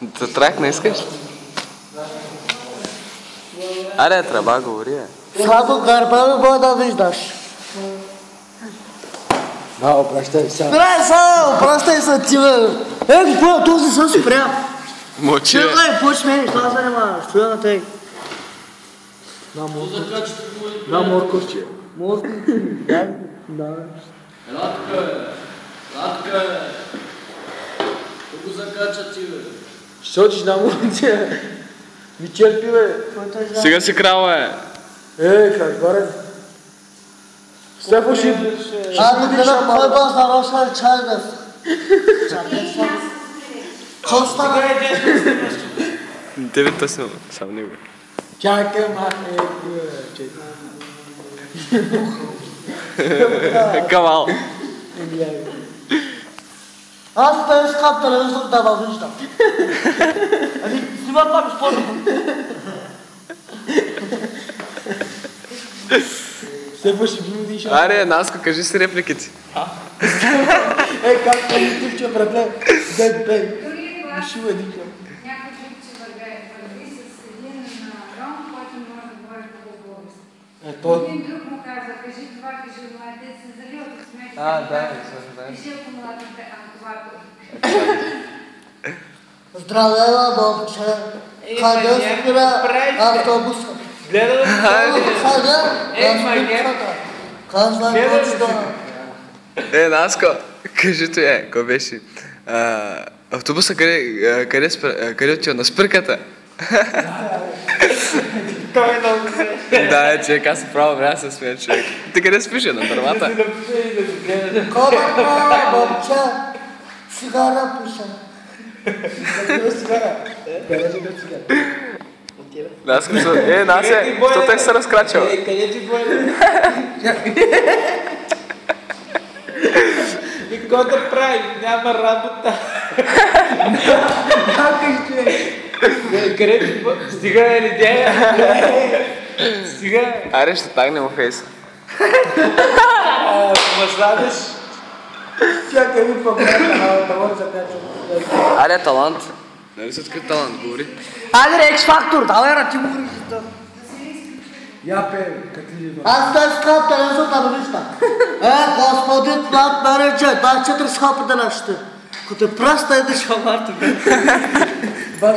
Да трак не искаш? Аре, трябва говори, Само гърба ми да виждаш. Да, опращай се. Спря само, опращай се ти, бе. Какво, този се спря. Мочи, Чакай, почни, що да занимаваш, чуя на тъй. На морковче. Морковче, да. Ратка, тук закача ти, бе. Ще отиш на морковче. Ми черпи, бе. сега си крала, Как горе? Стефо ще... Abi dedim koy bas araslar çay ver. Kosta Тебе тъсно, само него. Чакай, махне. Камал. Az da üst kat televizyon da var işte. Hani simatlamış porno. Стефо ще би дишал. Аре, Наско, кажи си репликите. Как политивче, братле? Бей. Мишува дишал. Някой друг, че върви с един ром, който не може да говори по-български. Един друг му каза, кажи това, кажи това, те се залил от смех. Кажи акумулаторите, акумулатор. Здравела, момче. Къде спира автобуса? Гледа Казвам точно. Наско, кажи той, кой беше? Автобуса къде отива? На спирката? Той е много Да, човек, аз право време се смея, човек. Ти къде спиш, на дървата? Кобра, момче. Цигара пуша. Наско, Насе, що те се разкрачил? Къде ти бойде? И какво да прави? Няма работа. Някой ще... Къде ти бойде? Стига е ли дея? Стига. Аре, ще тагнем в фейса. Ма сладиш? Чакай ми по-града, талант за кача. Аре, талант. Нали си открит талант, говори. Айде, X Factor, давай на ти говори. Я пей, как ти ли Аз да искам телевизор да вижда. Господин плат менеджер, дай 4 скапа да нашите. Като пръста и да шамарта. Баш